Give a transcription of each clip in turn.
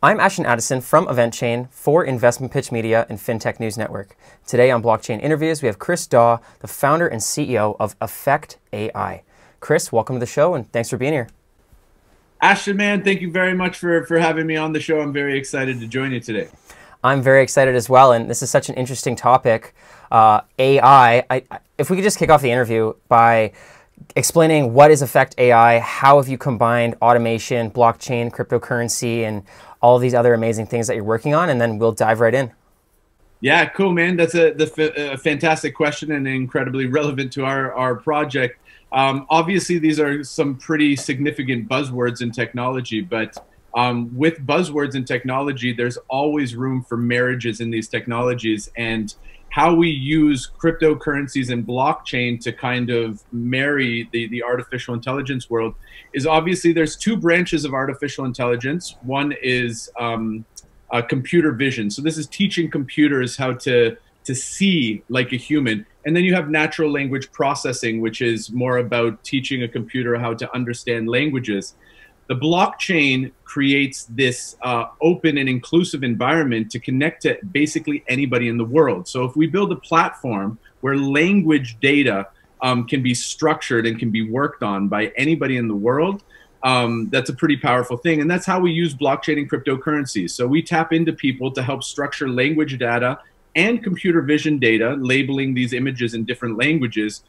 I'm Ashton Addison from EventChain for Investmentpitch Media and FinTech News Network. Today on Blockchain Interviews, we have Chris Dawe, the founder and CEO of Effect AI. Chris, welcome to the show and thanks for being here. Ashton, man, thank you very much for having me on the show. I'm very excited to join you today. I'm very excited as well, and this is such an interesting topic. AI, if we could just kick off the interview by explaining what is Effect AI, how have you combined automation, blockchain, cryptocurrency, and all these other amazing things that you're working on, and then we'll dive right in. Yeah, cool, man. That's a fantastic question and incredibly relevant to our project. Obviously, these are some pretty significant buzzwords in technology, but with buzzwords in technology, there's always room for marriages in these technologies, and how we use cryptocurrencies and blockchain to kind of marry the artificial intelligence world is obviously there's two branches of artificial intelligence. One is computer vision. So this is teaching computers how to see like a human. And then you have natural language processing, which is more about teaching a computer how to understand languages. The blockchain creates this open and inclusive environment to connect to basically anybody in the world. So if we build a platform where language data can be structured and can be worked on by anybody in the world, that's a pretty powerful thing. And that's how we use blockchain and cryptocurrencies. So we tap into people to help structure language data and computer vision data, labeling these images in different languages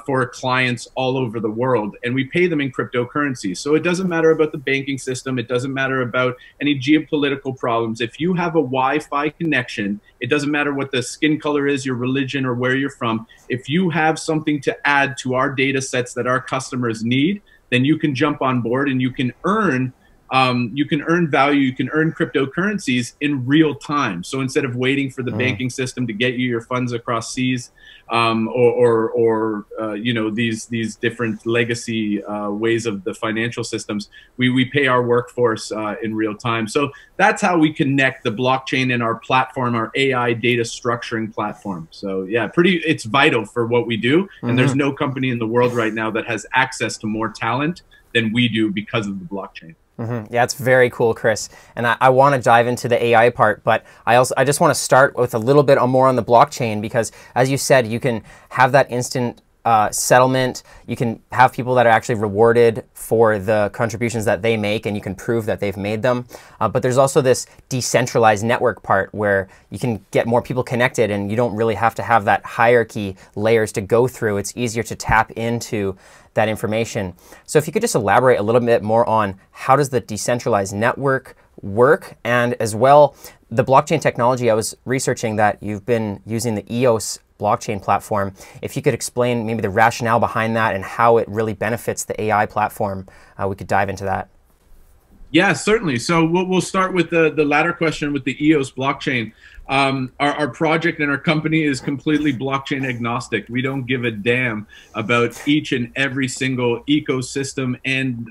for clients all over the world. And we pay them in cryptocurrency. So it doesn't matter about the banking system. It doesn't matter about any geopolitical problems. If you have a Wi-Fi connection, it doesn't matter what the skin color is, your religion, or where you're from. If you have something to add to our data sets that our customers need, then you can jump on board and you can earn value, you can earn cryptocurrencies in real time. So instead of waiting for the banking system to get you your funds across seas, you know, these different legacy ways of the financial systems, we pay our workforce in real time. So that's how we connect the blockchain and our platform, our AI data structuring platform. So yeah, it's vital for what we do. And there's no company in the world right now that has access to more talent than we do because of the blockchain. Yeah, it's very cool, Chris. And I want to dive into the AI part, but I just want to start with a little bit more on the blockchain because, as you said, you can have that instant settlement. You can have people that are actually rewarded for the contributions that they make, and you can prove that they've made them. But there's also this decentralized network part where you can get more people connected, and you don't really have to have that hierarchy layers to go through. It's easier to tap into that information. So if you could just elaborate a little bit more on how does the decentralized network work, and as well the blockchain technology. I was researching that you've been using the EOS blockchain platform. If you could explain maybe the rationale behind that and how it really benefits the AI platform, we could dive into that. Yeah, certainly. So we'll start with the latter question with the EOS blockchain. Our project and our company is completely blockchain agnostic. We don't give a damn about each and every single ecosystem, and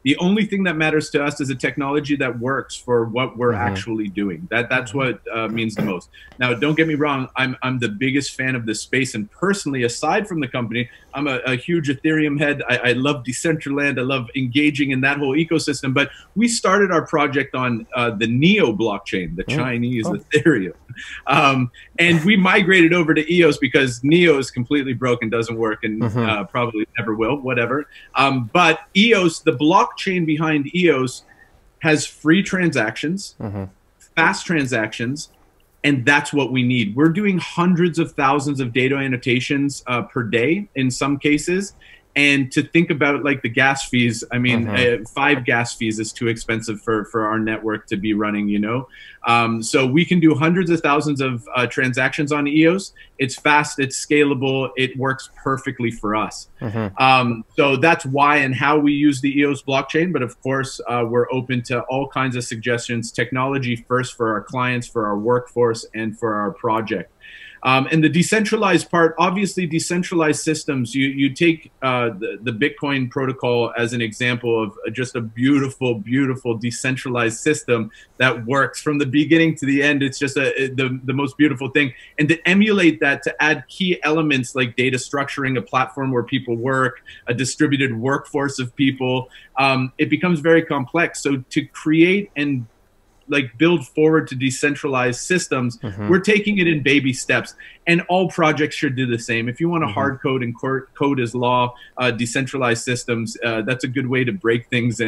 the only thing that matters to us is a technology that works for what we're actually doing. That's what means the most. Now, don't get me wrong, I'm the biggest fan of this space, and personally, aside from the company, I'm a huge Ethereum head. I love Decentraland. I love engaging in that whole ecosystem. But we started our project on the Neo blockchain, the Chinese Ethereum. And we migrated over to EOS because Neo is completely broken, doesn't work, and probably never will, whatever. But EOS, the blockchain behind EOS, has free transactions, fast transactions, and that's what we need. We're doing hundreds of thousands of data annotations per day in some cases. And to think about like the gas fees, I mean, 5 gas fees is too expensive for our network to be running, you know? So we can do hundreds of thousands of transactions on EOS. It's fast, it's scalable, it works perfectly for us. So that's why and how we use the EOS blockchain. But of course, we're open to all kinds of suggestions, technology first for our clients, for our workforce, and for our project. And the decentralized part, obviously decentralized systems, you take the Bitcoin protocol as an example of just a beautiful, beautiful decentralized system that works from the beginning to the end. It's just the most beautiful thing. And to emulate that, to add key elements like data structuring, a platform where people work, a distributed workforce of people, it becomes very complex. So to create and like build forward to decentralized systems, we're taking it in baby steps, and all projects should do the same. If you want to hard code and code as law, decentralized systems, that's a good way to break things.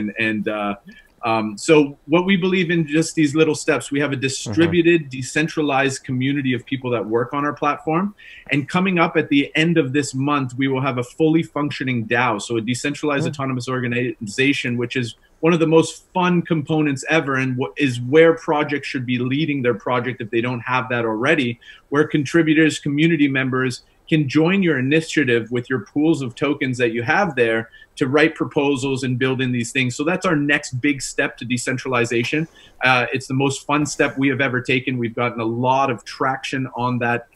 So what we believe in, just these little steps, we have a distributed, decentralized community of people that work on our platform. And coming up at the end of this month, we will have a fully functioning DAO, so a decentralized autonomous organization, which is one of the most fun components ever, and what is where projects should be leading their project if they don't have that already, where contributors, community members can join your initiative with your pools of tokens that you have there to write proposals and build in these things. So that's our next big step to decentralization. It's the most fun step we have ever taken. We've gotten a lot of traction on that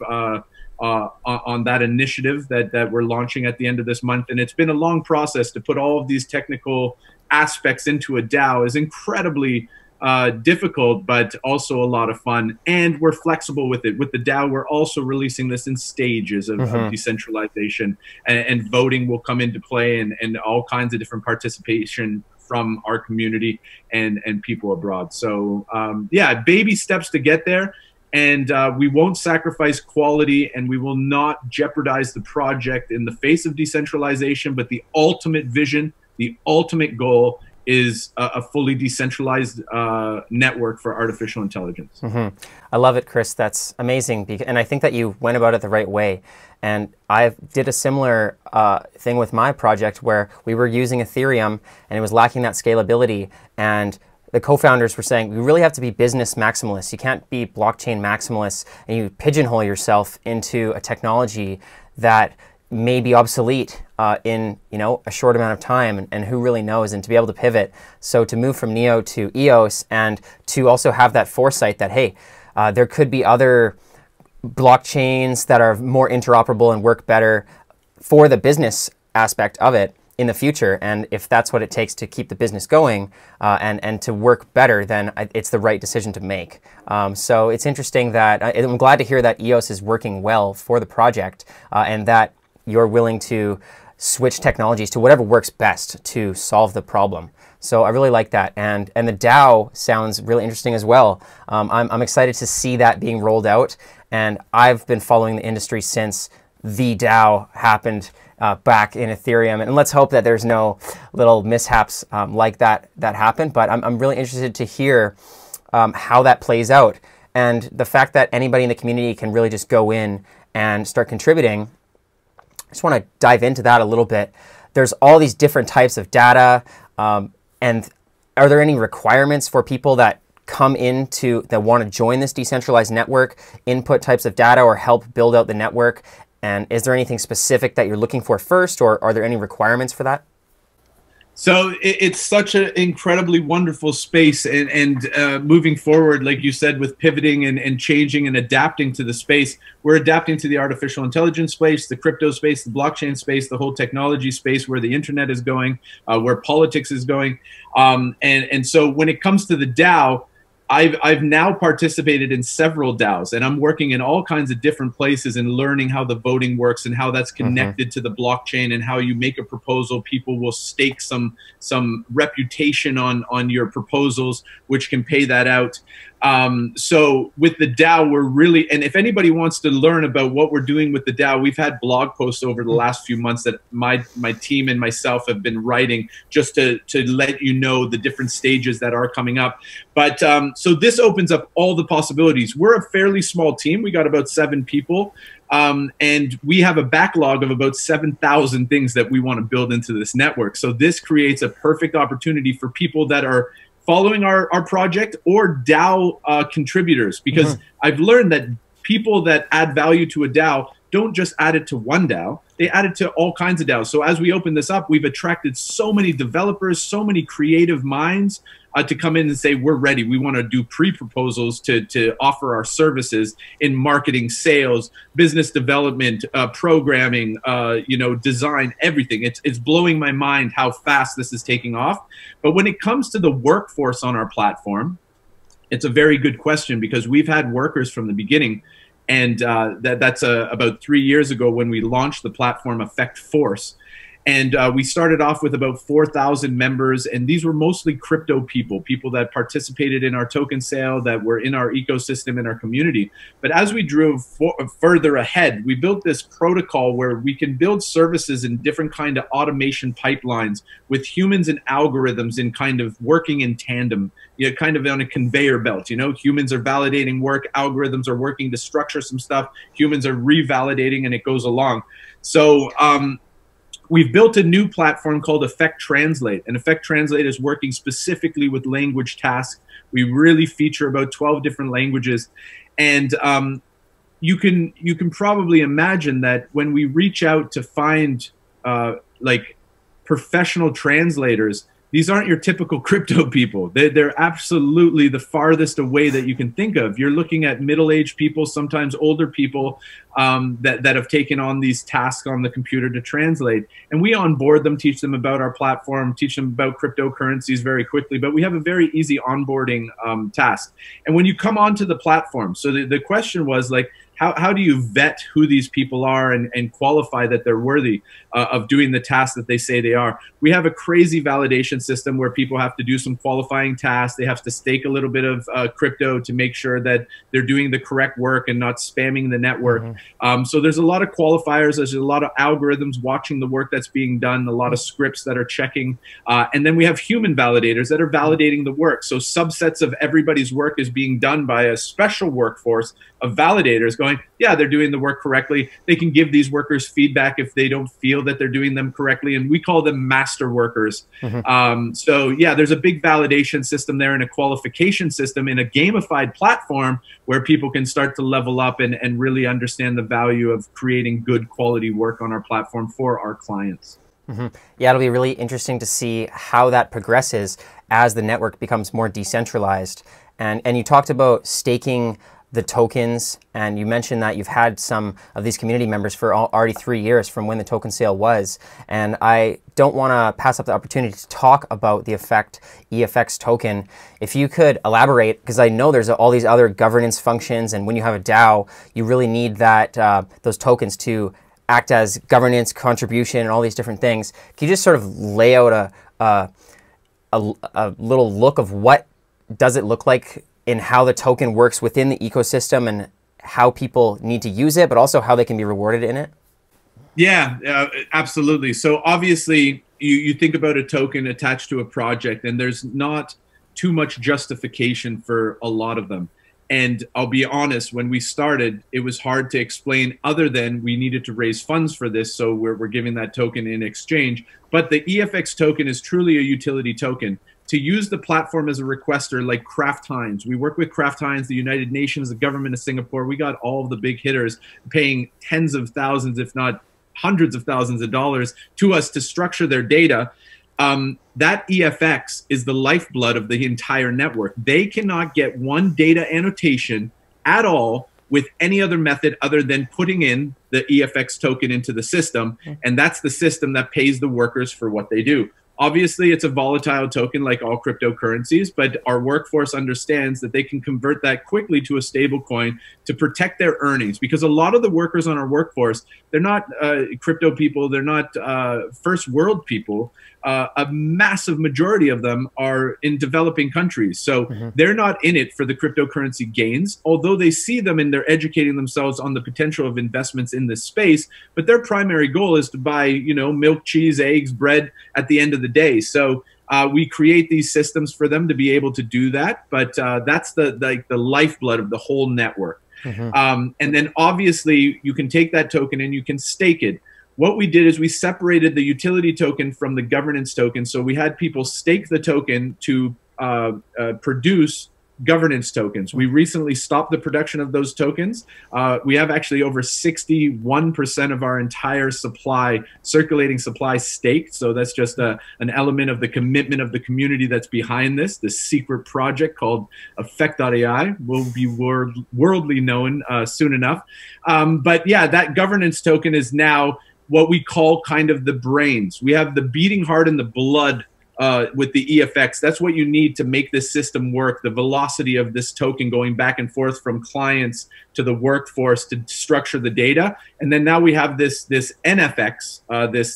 initiative that we're launching at the end of this month. And it's been a long process to put all of these technical aspects into a DAO. Is incredibly difficult, but also a lot of fun. And we're flexible with it. With the DAO, we're also releasing this in stages of decentralization, and voting will come into play, and all kinds of different participation from our community and people abroad. So yeah, baby steps to get there. And we won't sacrifice quality, and we will not jeopardize the project in the face of decentralization. But the ultimate vision, the ultimate goal is a fully decentralized network for artificial intelligence. I love it, Chris. That's amazing. And I think that you went about it the right way. And I did a similar thing with my project where we were using Ethereum and it was lacking that scalability. And the co-founders were saying, we really have to be business maximalists. You can't be blockchain maximalists and you pigeonhole yourself into a technology that may be obsolete in a short amount of time, and who really knows, and to be able to pivot. So to move from NEO to EOS, and to also have that foresight that, hey, there could be other blockchains that are more interoperable and work better for the business aspect of it in the future. And if that's what it takes to keep the business going and to work better, then it's the right decision to make. So it's interesting that I'm glad to hear that EOS is working well for the project, and that you're willing to switch technologies to whatever works best to solve the problem. So I really like that. And the DAO sounds really interesting as well. I'm excited to see that being rolled out. And I've been following the industry since the DAO happened back in Ethereum. And let's hope that there's no little mishaps like that happened. But I'm really interested to hear how that plays out. And the fact that anybody in the community can really just go in and start contributing. I just want to dive into that a little bit. There's all these different types of data. And are there any requirements for people that come into, that want to join this decentralized network, input types of data or help build out the network? And is there anything specific that you're looking for first, or are there any requirements for that? So it's such an incredibly wonderful space, and moving forward, like you said, with pivoting and changing and adapting to the space, we're adapting to the artificial intelligence space, the crypto space, the blockchain space, the whole technology space, where the internet is going, where politics is going. And so when it comes to the DAO, I've now participated in several DAOs, and I'm working in all kinds of different places and learning how the voting works and how that's connected to the blockchain, and how you make a proposal. People will stake some reputation on your proposals, which can pay that out. So with the DAO, we're really, and if anybody wants to learn about what we're doing with the DAO, we've had blog posts over the last few months that my team and myself have been writing just to let you know the different stages that are coming up. But so this opens up all the possibilities. We're a fairly small team. We got about 7 people. And we have a backlog of about 7,000 things that we want to build into this network. So this creates a perfect opportunity for people that are following our project, or DAO contributors, because I've learned that people that add value to a DAO don't just add it to one DAO, they add it to all kinds of DAOs. So as we open this up, we've attracted so many developers, so many creative minds to come in and say, we're ready. We want to do pre-proposals to offer our services in marketing, sales, business development, programming, design, everything. It's blowing my mind how fast this is taking off. But when it comes to the workforce on our platform, it's a very good question, because we've had workers from the beginning. And that's about 3 years ago when we launched the platform EffectFX. And we started off with about 4,000 members, and these were mostly crypto people that participated in our token sale, that were in our ecosystem, in our community. But as we drove further ahead, we built this protocol where we can build services in different kind of automation pipelines with humans and algorithms in kind of working in tandem, you know, kind of on a conveyor belt. You know, humans are validating work, algorithms are working to structure some stuff, humans are revalidating, and it goes along. So we've built a new platform called Effect Translate, and Effect Translate is working specifically with language tasks. We really feature about 12 different languages, and you can probably imagine that when we reach out to find like professional translators, these aren't your typical crypto people. They're absolutely the farthest away that you can think of. You're looking at middle-aged people, sometimes older people that have taken on these tasks on the computer to translate. And we onboard them, teach them about our platform, teach them about cryptocurrencies very quickly. But we have a very easy onboarding task. And when you come onto the platform, so the question was like, how do you vet who these people are and qualify that they're worthy of doing the tasks that they say they are? We have a crazy validation system where people have to do some qualifying tasks. They have to stake a little bit of crypto to make sure that they're doing the correct work and not spamming the network. So there's a lot of qualifiers. There's a lot of algorithms watching the work that's being done, a lot of scripts that are checking. And then we have human validators that are validating the work. So subsets of everybody's work is being done by a special workforce of validators going, yeah, they're doing the work correctly. They can give these workers feedback if they don't feel that they're doing them correctly. And we call them master workers. So yeah, there's a big validation system there and a qualification system in a gamified platform where people can start to level up and really understand the value of creating good quality work on our platform for our clients. Yeah, it'll be really interesting to see how that progresses as the network becomes more decentralized. And you talked about staking the tokens, and you mentioned that you've had some of these community members for already 3 years from when the token sale was. And I don't want to pass up the opportunity to talk about the Effect EFX token. If you could elaborate, because I know there's all these other governance functions, and when you have a DAO, you really need that those tokens to act as governance, contribution, and all these different things. Can you just sort of lay out a little look of what does it look like in how the token works within the ecosystem and how people need to use it, but also how they can be rewarded in it? Yeah, absolutely. So obviously, you think about a token attached to a project, and there's not too much justification for a lot of them. And I'll be honest, when we started, it was hard to explain other than we needed to raise funds for this, so we're giving that token in exchange. But the EFX token is truly a utility token. To use the platform as a requester like Kraft Heinz. We work with Kraft Heinz, the United Nations, the government of Singapore. We got all of the big hitters paying tens of thousands, if not hundreds of thousands of dollars to us to structure their data. That EFX is the lifeblood of the entire network. They cannot get one data annotation at all with any other method other than putting in the EFX token into the system. And that's the system that pays the workers for what they do. Obviously, it's a volatile token like all cryptocurrencies, but our workforce understands that they can convert that quickly to a stable coin to protect their earnings, because a lot of the workers on our workforce, they're not crypto people, they're not first world people. A massive majority of them are in developing countries. So they're not in it for the cryptocurrency gains, although they see them and they're educating themselves on the potential of investments in this space. But their primary goal is to buy, you know, milk, cheese, eggs, bread at the end of the day. So we create these systems for them to be able to do that. But that's the lifeblood of the whole network. And then obviously you can take that token and you can stake it. What we did is we separated the utility token from the governance token. So we had people stake the token to produce governance tokens. We recently stopped the production of those tokens. We have actually over 61% of our entire supply, circulating supply, staked. So that's just an element of the commitment of the community that's behind this secret project called Effect AI. Will be worldly known soon enough. But yeah, that governance token is now what we call kind of the brains. We have the beating heart and the blood with the EFX. That's what you need to make this system work. The velocity of this token going back and forth from clients to the workforce to structure the data. And then now we have this NFX,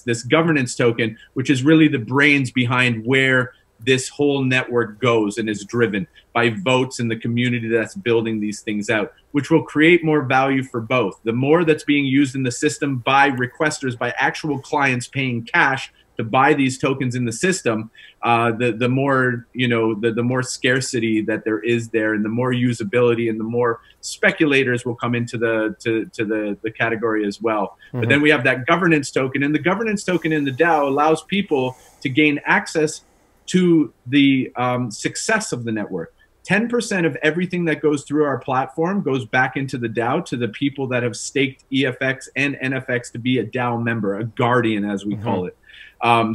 this governance token, which is really the brains behind where this whole network goes and is driven by votes in the community that's building these things out, which will create more value for both. The more that's being used in the system by requesters, by actual clients paying cash to buy these tokens in the system, the more, you know, the more scarcity that there is there, and the more usability, and the more speculators will come into the category as well. Mm-hmm. But then we have that governance token, and the governance token in the DAO allows people to gain access to the success of the network. 10% of everything that goes through our platform goes back into the DAO to the people that have staked EFX and NFX to be a DAO member, a guardian, as we call it.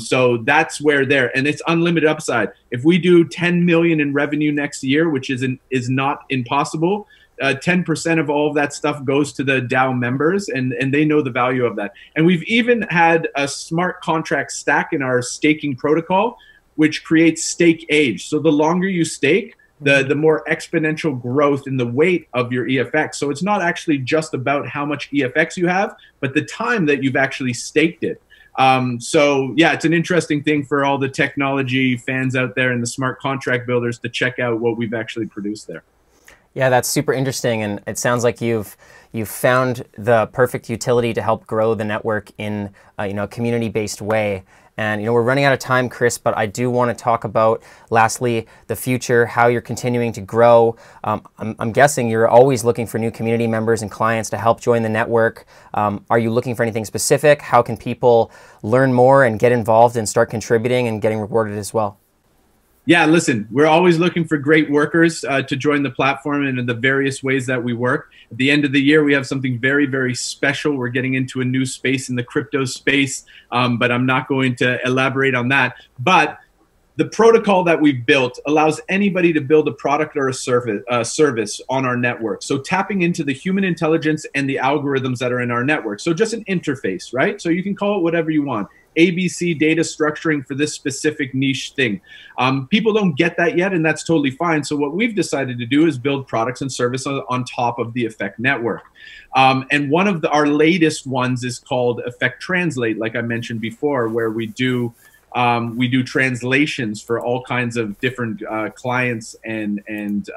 So that's where there, and it's unlimited upside. If we do 10 million in revenue next year, which is not impossible, 10% of all of that stuff goes to the DAO members, and they know the value of that. And we've even had a smart contract stack in our staking protocol, which creates stake age. So the longer you stake, the more exponential growth in the weight of your EFX. So it's not actually just about how much EFX you have, but the time that you've actually staked it. So yeah, it's an interesting thing for all the technology fans out there and the smart contract builders to check out what we've actually produced there. Yeah, that's super interesting, and it sounds like you've found the perfect utility to help grow the network in you know, a community-based way. And you know, we're running out of time, Chris, but I do want to talk about, lastly, the future, how you're continuing to grow. I'm guessing you're always looking for new community members and clients to help join the network. Are you looking for anything specific? How can people learn more and get involved and start contributing and getting rewarded as well? Yeah, listen, we're always looking for great workers to join the platform and in the various ways that we work. At the end of the year, we have something very, very special. We're getting into a new space in the crypto space, but I'm not going to elaborate on that. But the protocol that we've built allows anybody to build a product or a service on our network. So tapping into the human intelligence and the algorithms that are in our network. So just an interface, right? So you can call it whatever you want. ABC data structuring for this specific niche thing. People don't get that yet, and that's totally fine. So what we've decided to do is build products and services on top of the Effect network. And one of our latest ones is called Effect Translate, like I mentioned before, where we do translations for all kinds of different clients and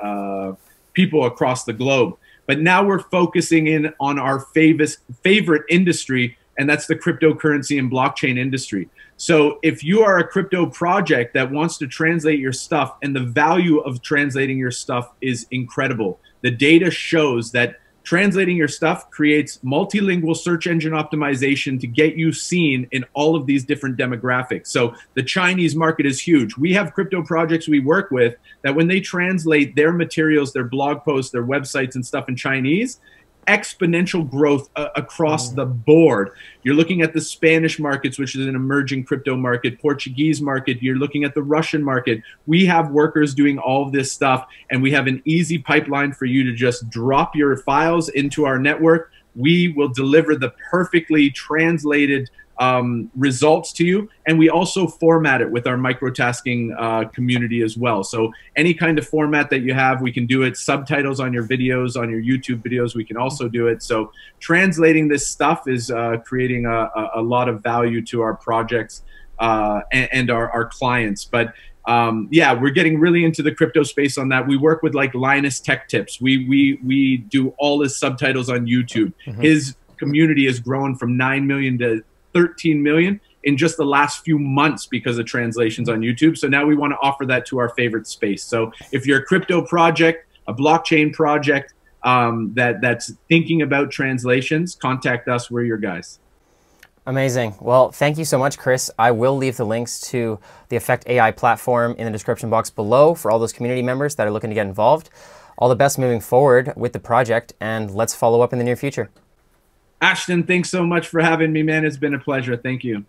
people across the globe. But now we're focusing in on our favorite industry, and that's the cryptocurrency and blockchain industry. So if you are a crypto project that wants to translate your stuff, and the value of translating your stuff is incredible. The data shows that translating your stuff creates multilingual search engine optimization to get you seen in all of these different demographics. So the Chinese market is huge. We have crypto projects we work with that when they translate their materials, their blog posts, their websites and stuff in Chinese, exponential growth across the board. You're looking at the Spanish markets, which is an emerging crypto market, Portuguese market, you're looking at the Russian market. We have workers doing all of this stuff, and we have an easy pipeline for you to just drop your files into our network. We will deliver the perfectly translated results to you, and we also format it with our microtasking community as well. So any kind of format that you have, we can do it. Subtitles on your videos, on your YouTube videos, we can also do it. So translating this stuff is creating a lot of value to our projects and our clients. But yeah, we're getting really into the crypto space on that. We work with like Linus Tech Tips. We do all his subtitles on YouTube. His community has grown from 9 million to 13 million in just the last few months because of translations on YouTube. So now we want to offer that to our favorite space. So if you're a crypto project, a blockchain project that's thinking about translations, contact us. We're your guys. Amazing. Well, thank you so much, Chris. I will leave the links to the Effect AI platform in the description box below for all those community members that are looking to get involved. All the best moving forward with the project, and let's follow up in the near future. Ashton, thanks so much for having me, man. It's been a pleasure. Thank you.